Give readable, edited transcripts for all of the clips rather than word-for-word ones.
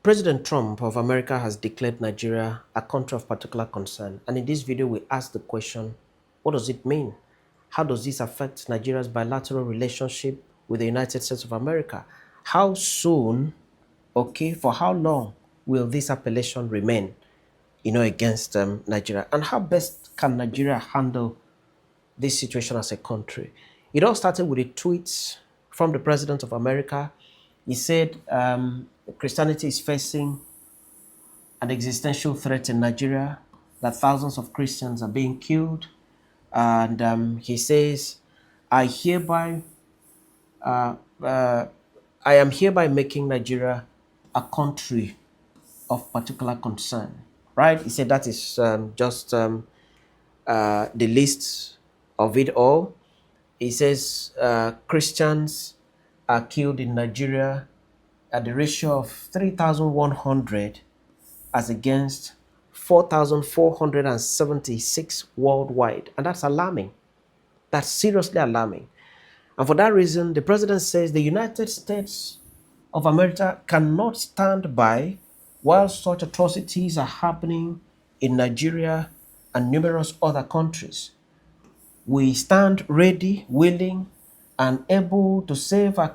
President Trump of America has declared Nigeria a country of particular concern. And in this video, we ask the question, what does it mean? How does this affect Nigeria's bilateral relationship with the United States of America? How soon, okay, for how long will this appellation remain, against Nigeria? And how best can Nigeria handle this situation as a country? It all started with a tweet from the President of America. He said Christianity is facing an existential threat in Nigeria, that thousands of Christians are being killed. And he says, I hereby, uh, uh, I am hereby making Nigeria a country of particular concern. Right? He said that is just the list of it all. He says Christians are killed in Nigeria at the ratio of 3,100 as against 4,476 worldwide. And that's alarming. That's seriously alarming. And for that reason, the president says the United States of America cannot stand by while such atrocities are happening in Nigeria and numerous other countries. We stand ready, willing, and able to save our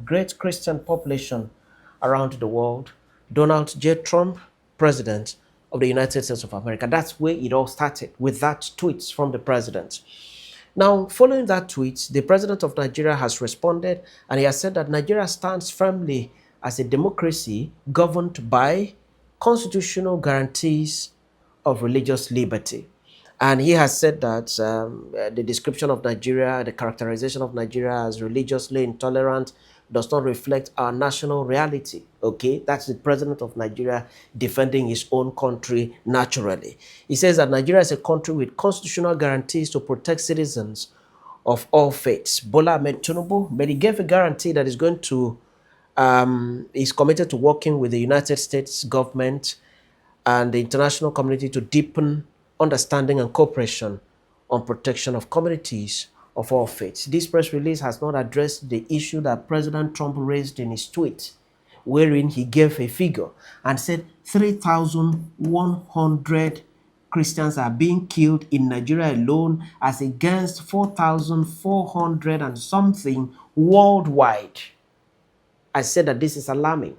great Christian population around the world. Donald J. Trump, President of the United States of America. That's where it all started, with that tweet from the president. Now, following that tweet, the president of Nigeria has responded, and he has said that Nigeria stands firmly as a democracy governed by constitutional guarantees of religious liberty. And he has said that the description of Nigeria, the characterization of Nigeria as religiously intolerant, does not reflect our national reality. Okay, that's the president of Nigeria defending his own country naturally. He says that Nigeria is a country with constitutional guarantees to protect citizens of all faiths. Bola Ahmed Tinubu, but he gave a guarantee that he's committed to working with the United States government and the international community to deepen understanding and cooperation on protection of communities of all faiths. This press release has not addressed the issue that President Trump raised in his tweet, wherein he gave a figure and said 3,100 Christians are being killed in Nigeria alone as against 4,400 and something worldwide. I said that this is alarming.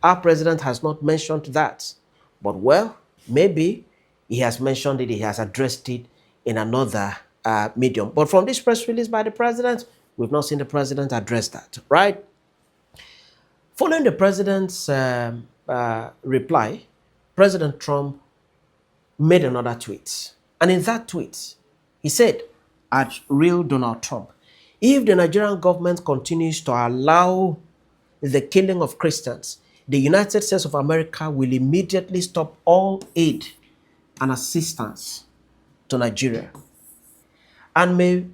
Our president has not mentioned that. But well, maybe he has mentioned it, he has addressed it in another medium. But from this press release by the president, we've not seen the president address that, right? Following the president's reply, President Trump made another tweet. And in that tweet, he said, at real Donald Trump, if the Nigerian government continues to allow the killing of Christians, the United States of America will immediately stop all aid and assistance to Nigeria and may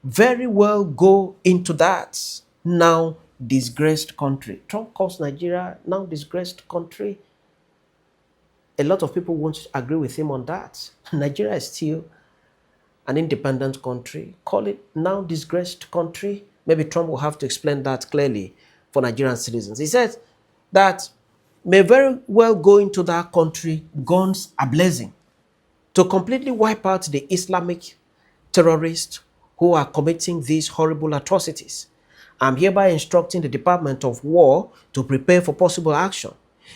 very well go into that now disgraced country. Trump calls Nigeria now disgraced country. A lot of people won't agree with him on that. Nigeria is still an independent country. Call it now disgraced country. Maybe Trump will have to explain that clearly for Nigerian citizens. He says that may very well go into that country guns a-blazing to completely wipe out the Islamic terrorists who are committing these horrible atrocities. I'm hereby instructing the Department of War to prepare for possible action.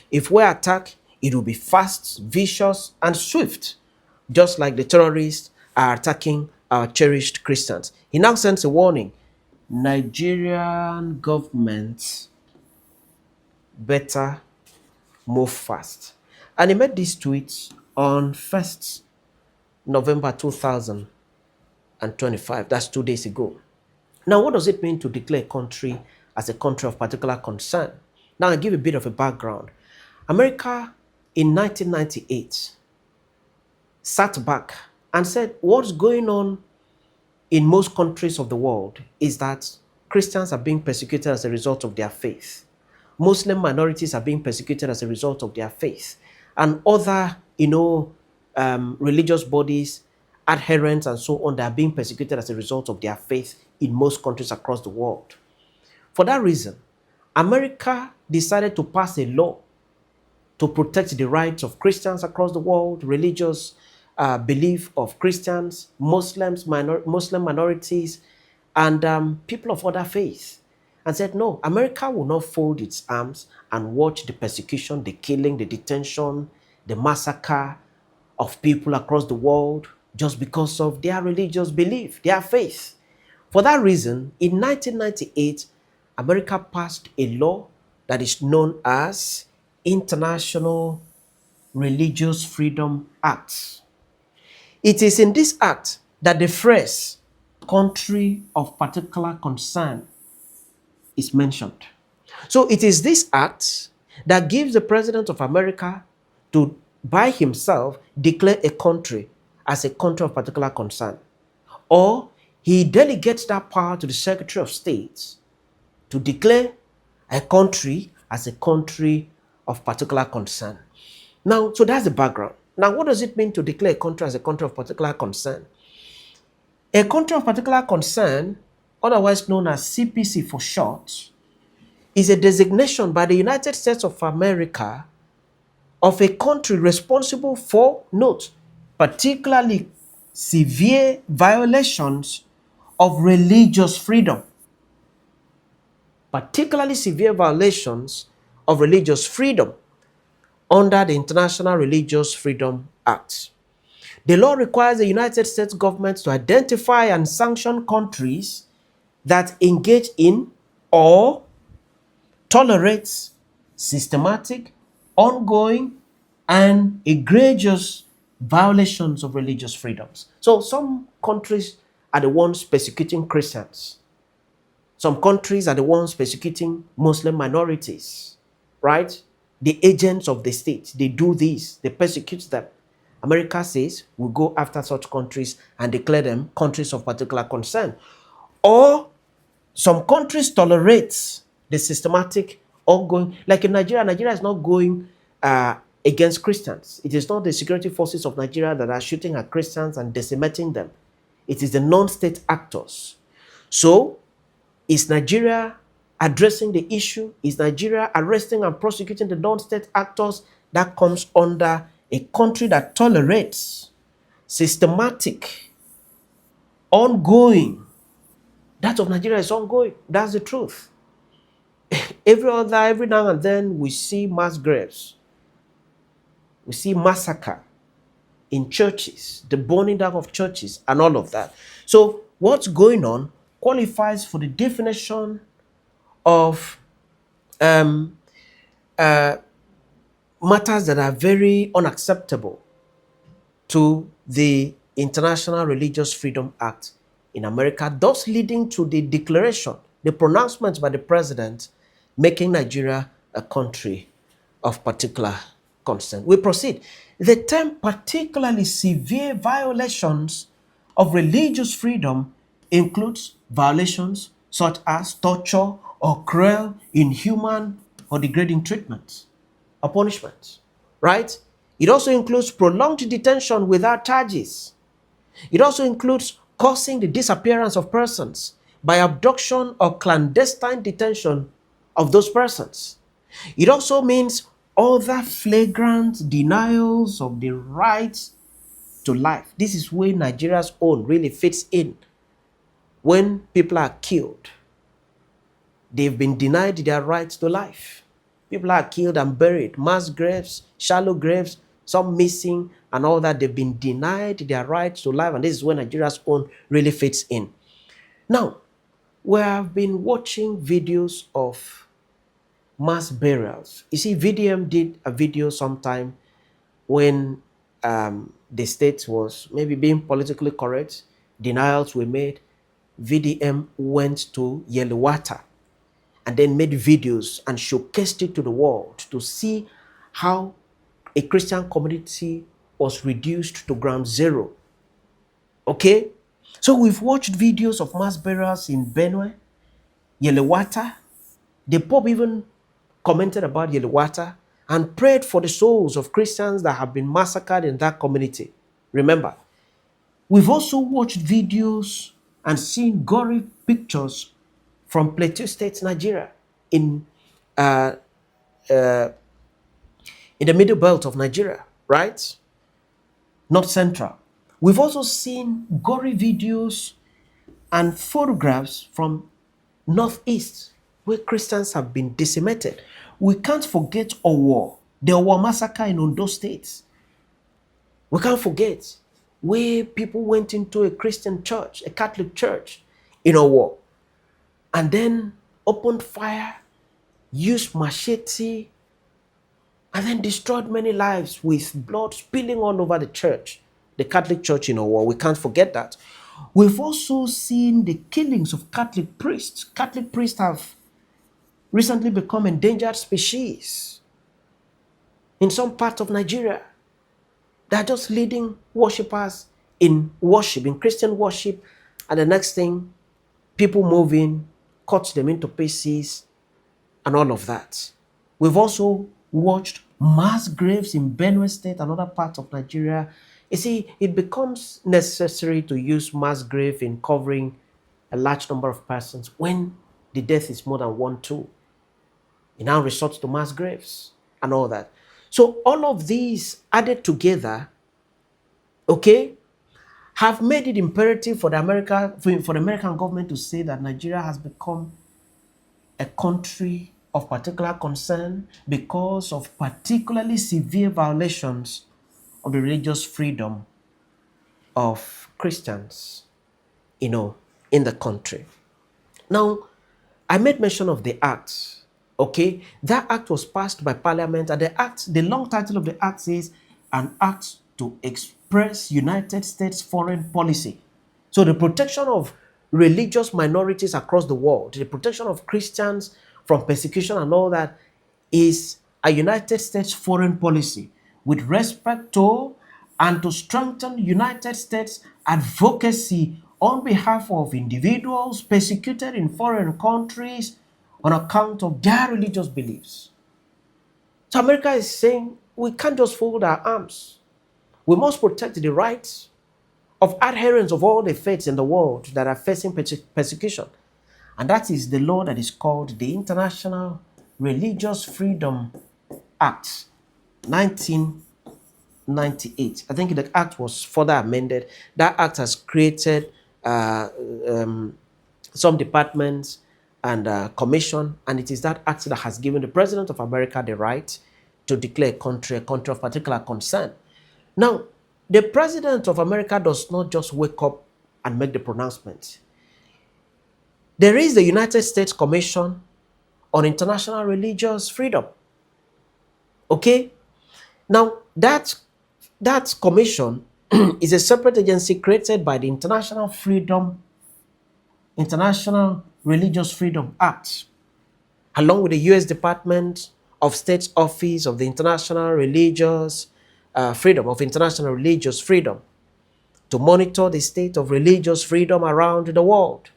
If we attack, it will be fast, vicious, and swift, just like the terrorists are attacking our cherished Christians. He now sends a warning. Nigerian government better move fast. And he made this tweet on 1st November 2025. That's 2 days ago. Now, what does it mean to declare a country as a country of particular concern? Now, I'll give a bit of a background. America in 1998 sat back and said, what's going on in most countries of the world is that Christians are being persecuted as a result of their faith. Muslim minorities are being persecuted as a result of their faith. And other, religious bodies, adherents, and so on, they are being persecuted as a result of their faith in most countries across the world. For that reason, America decided to pass a law to protect the rights of Christians across the world, religious belief of Christians, Muslims, Muslim minorities, and people of other faiths, and said, no, America will not fold its arms and watch the persecution, the killing, the detention, the massacre of people across the world just because of their religious belief, their faith. For that reason, in 1998, America passed a law that is known as International Religious Freedom Act. It is in this act that the phrase country of particular concern is mentioned. So it is this act that gives the President of America to, by himself, declare a country as a country of particular concern. Or he delegates that power to the Secretary of State to declare a country as a country of particular concern. Now, so that's the background. Now, what does it mean to declare a country as a country of particular concern? A country of particular concern, otherwise known as CPC for short, is a designation by the United States of America of a country responsible for, note, particularly severe violations of religious freedom. Particularly severe violations of religious freedom under the International Religious Freedom Act. The law requires the United States government to identify and sanction countries that engage in or tolerate systematic, ongoing, and egregious violations of religious freedoms. So some countries are the ones persecuting Christians. Some countries are the ones persecuting Muslim minorities, right? The agents of the state, they do this, they persecute them. America says we'll go after such countries and declare them countries of particular concern. Or some countries tolerate the systematic ongoing, like in Nigeria. Nigeria is not going against Christians. It is not the security forces of Nigeria that are shooting at Christians and decimating them. It is the non-state actors. So, is Nigeria addressing the issue? Is Nigeria arresting and prosecuting the non-state actors? That comes under a country that tolerates systematic, ongoing. That of Nigeria is ongoing. That's the truth. Every now and then we see mass graves. We see massacre in churches, the burning down of churches and all of that. So what's going on qualifies for the definition of matters that are very unacceptable to the International Religious Freedom Act in America, thus leading to the declaration, the pronouncement by the president, making Nigeria a country of particular concern. We proceed. The term particularly severe violations of religious freedom includes violations such as torture or cruel, inhuman, or degrading treatment or punishment, right? It also includes prolonged detention without charges. It also includes causing the disappearance of persons by abduction or clandestine detention of those persons. It also means other flagrant denials of the right to life. This is where Nigeria's own really fits in. When people are killed, they've been denied their right to life. People are killed and buried, mass graves, shallow graves, some missing and all that. They've been denied their right to life, and this is where Nigeria's own really fits in. Now, we have been watching videos of mass burials. You see, VDM did a video sometime when the state was maybe being politically correct, denials were made. VDM went to Yelewata and then made videos and showcased it to the world to see how a Christian community was reduced to ground zero. Okay? So we've watched videos of mass burials in Benue, Yelewata. The Pope even commented about Yelewata and prayed for the souls of Christians that have been massacred in that community. Remember, we've also watched videos and seen gory pictures from Plateau State, Nigeria, in in the middle belt of Nigeria, right? North Central. We've also seen gory videos and photographs from Northeast where Christians have been decimated. We can't forget Owo, the Owo massacre in Ondo State. We can't forget where people went into a Christian church, a Catholic church in Owo, and then opened fire, used machete, and then destroyed many lives with blood spilling all over the church, the Catholic church in Owo. We can't forget that. We've also seen the killings of Catholic priests. Catholic priests have recently become endangered species in some parts of Nigeria. They're just leading worshippers in worship, in Christian worship, and the next thing, people move in, cut them into pieces, and all of that. We've also watched mass graves in Benue State and other parts of Nigeria. You see, it becomes necessary to use mass grave in covering a large number of persons when the death is more than one, two. It now resorts to mass graves and all that. So all of these added together, okay, have made it imperative for the American government to say that Nigeria has become a country of particular concern because of particularly severe violations of the religious freedom of Christians, in the country. Now, I made mention of the act. Okay, that act was passed by Parliament, and the long title of the act is an act to express United States foreign policy. So the protection of religious minorities across the world, the protection of Christians from persecution and all that is a United States foreign policy with respect to and to strengthen United States advocacy on behalf of individuals persecuted in foreign countries on account of their religious beliefs. So America is saying we can't just fold our arms. We must protect the rights of adherents of all the faiths in the world that are facing persecution. And that is the law that is called the International Religious Freedom Act, 1998. I think the act was further amended. That act has created some departments and commission, and it is that act that has given the President of America the right to declare a country of particular concern. Now, the President of America does not just wake up and make the pronouncement. There is the United States Commission on International Religious Freedom. Okay? Now, that commission is a separate agency created by the International Religious Freedom Act, along with the U.S. Department of State's Office of the International Religious Freedom, to monitor the state of religious freedom around the world.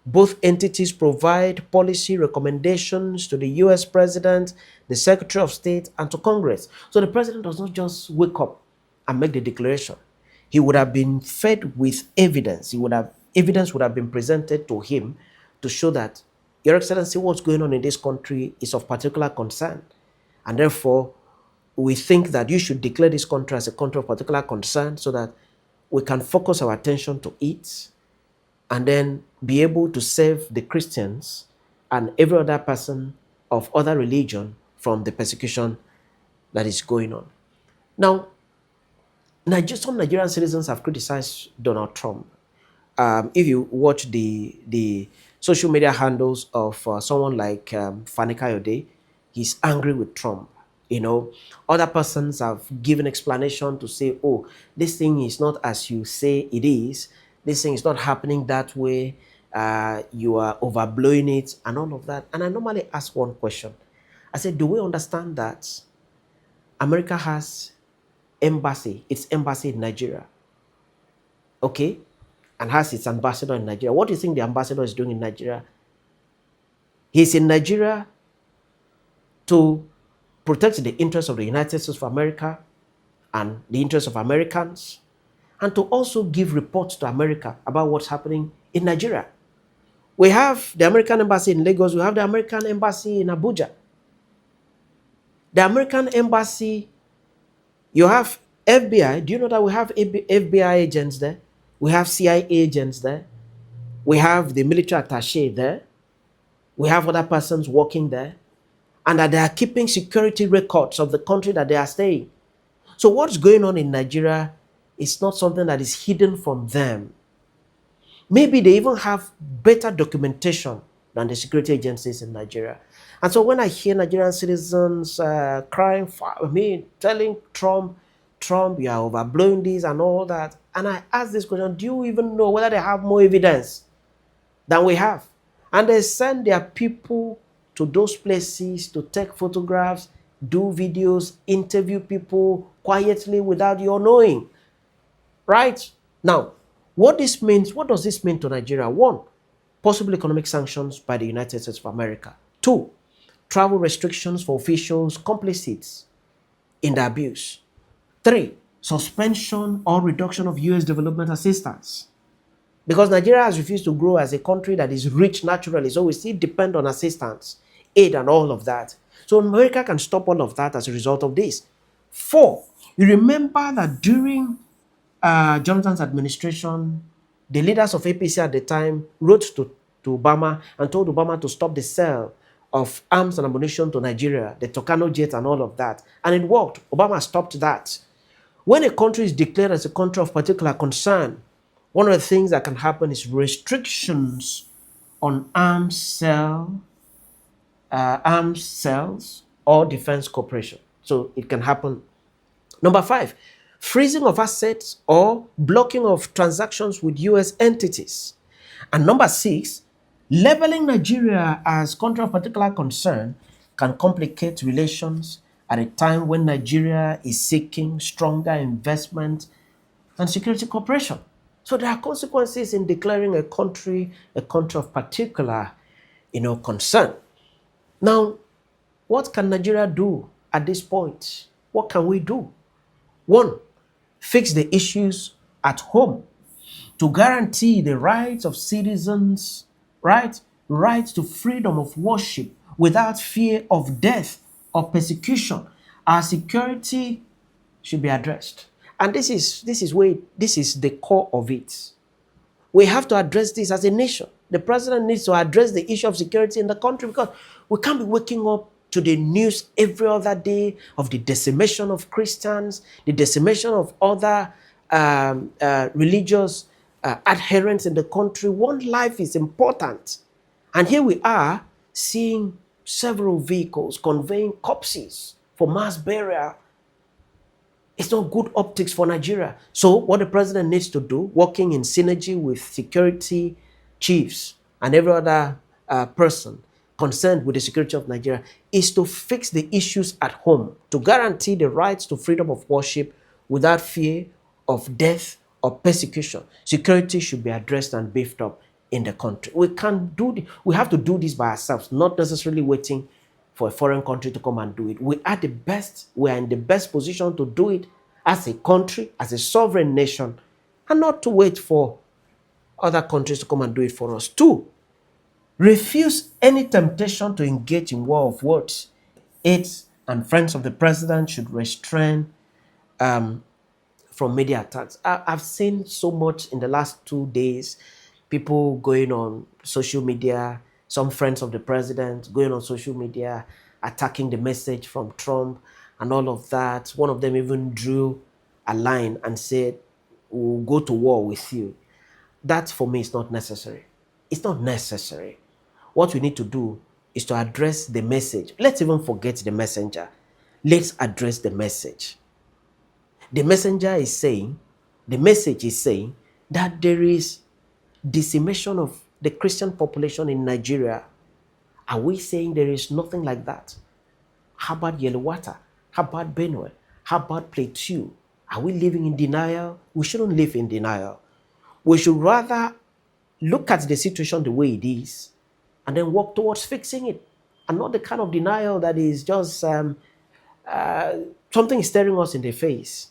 Both entities provide policy recommendations to the U.S. President, the Secretary of State, and to Congress. So the President does not just wake up and make the declaration. He would have been fed with evidence. Evidence would have been presented to him to show that, Your Excellency, what's going on in this country is of particular concern. And therefore, we think that you should declare this country as a country of particular concern so that we can focus our attention to it and then be able to save the Christians and every other person of other religion from the persecution that is going on. Now, some Nigerian citizens have criticized Donald Trump. If you watch the social media handles of someone like Fani Kayode, he's angry with Trump. Other persons have given explanation to say, oh, this thing is not as you say it is. This thing is not happening that way. You are overblowing it and all of that. And I normally ask one question. I said, do we understand that America has its embassy in Nigeria? Okay? And has its ambassador in Nigeria. What do you think the ambassador is doing in Nigeria? He's in Nigeria to protect the interests of the United States of America and the interests of Americans, and to also give reports to America about what's happening in Nigeria. We have the American embassy in Lagos. We have the American embassy in Abuja. The American embassy, you have FBI. Do you know that we have FBI agents there? We have CIA agents there. We have the military attaché there. We have other persons working there. And that they are keeping security records of the country that they are staying. So what's going on in Nigeria is not something that is hidden from them. Maybe they even have better documentation than the security agencies in Nigeria. And so when I hear Nigerian citizens crying, telling Trump, you are overblowing this and all that, and I ask this question, do you even know whether they have more evidence than we have? And they send their people to those places to take photographs, do videos, interview people quietly without your knowing. Right? Now, what does this mean to Nigeria? One, possible economic sanctions by the United States of America. Two, travel restrictions for officials complicit in the abuse. Three, suspension or reduction of U.S. development assistance. Because Nigeria has refused to grow as a country that is rich naturally, so we still depend on assistance, aid, and all of that. So America can stop all of that as a result of this. Four, you remember that during Jonathan's administration, the leaders of APC at the time wrote to Obama and told Obama to stop the sale of arms and ammunition to Nigeria, the Tucano jet and all of that. And it worked. Obama stopped that. When a country is declared as a country of particular concern, one of the things that can happen is restrictions on arms sales or defense cooperation. So it can happen. Number five, freezing of assets or blocking of transactions with U.S. entities. And number six, labeling Nigeria as country of particular concern can complicate relations at a time when Nigeria is seeking stronger investment and security cooperation. So there are consequences in declaring a country of particular, concern. Now, what can Nigeria do at this point? What can we do? One, fix the issues at home to guarantee the rights of citizens, right to freedom of worship without fear of death or persecution. Our security should be addressed. And this is the core of it. We have to address this as a nation. The president needs to address the issue of security in the country because we can't be waking up to the news every other day of the decimation of Christians, the decimation of other religious adherents in the country. One life is important. And here we are seeing several vehicles conveying corpses for mass burial. It's not good optics for Nigeria. So what the president needs to do, working in synergy with security chiefs and every other person concerned with the security of Nigeria, is to fix the issues at home, to guarantee the rights to freedom of worship without fear of death or persecution. Security should be addressed and beefed up in the country. We have to do this by ourselves, not necessarily waiting for a foreign country to come and do it. We are in the best position to do it as a country, as a sovereign nation, and not to wait for other countries to come and do it for us. Two, refuse any temptation to engage in war of words. Aides and friends of the president should restrain from media attacks. I've seen so much in the last 2 days, people going on social media, some friends of the president going on social media, attacking the message from Trump and all of that. One of them even drew a line and said, "We'll go to war with you." That for me is not necessary. It's not necessary. What we need to do is to address the message. Let's even forget the messenger. Let's address the message. The message is saying that there is decimation of the Christian population in Nigeria. Are we saying there is nothing like that? How about Yellow-Water? How about Benue? How about Plateau? Are we living in denial? We shouldn't live in denial. We should rather look at the situation the way it is and then work towards fixing it, and not the kind of denial that is just something staring us in the face.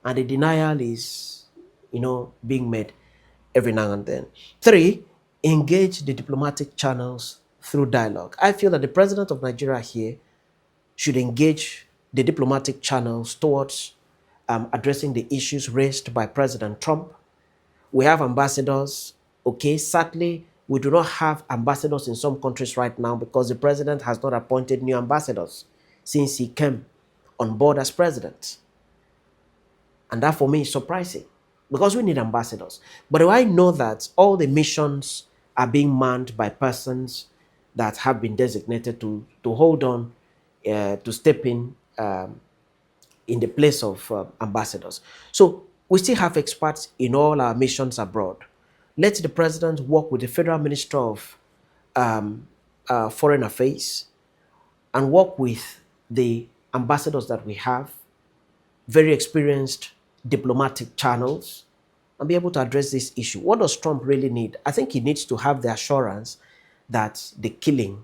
And the denial is, being made every now and then. Three, engage the diplomatic channels through dialogue. I feel that the president of Nigeria here should engage the diplomatic channels towards addressing the issues raised by President Trump. We have ambassadors. Okay, sadly, we do not have ambassadors in some countries right now because the president has not appointed new ambassadors since he came on board as president. And that for me is surprising because we need ambassadors. But do I know that all the missions are being manned by persons that have been designated to hold on, to step in the place of ambassadors? So we still have experts in all our missions abroad. Let the president work with the Federal Minister of Foreign Affairs and work with the ambassadors that we have, very experienced diplomatic channels, and be able to address this issue. What does Trump really need? I think he needs to have the assurance that the killing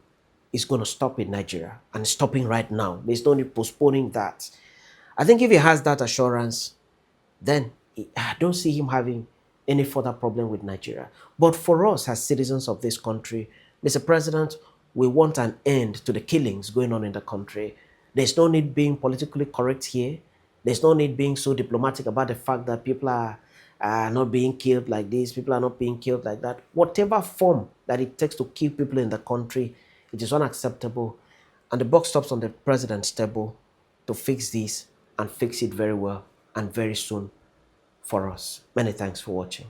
is going to stop in Nigeria and stopping right now. There's no need postponing that. I think if he has that assurance, then I don't see him having any further problem with Nigeria. But for us as citizens of this country, Mr. President, we want an end to the killings going on in the country. There's no need being politically correct here. There's no need being so diplomatic about the fact that people are not being killed like this, people are not being killed like that. Whatever form that it takes to kill people in the country, it is unacceptable. And the buck stops on the president's table to fix this and fix it very well and very soon for us. Many thanks for watching.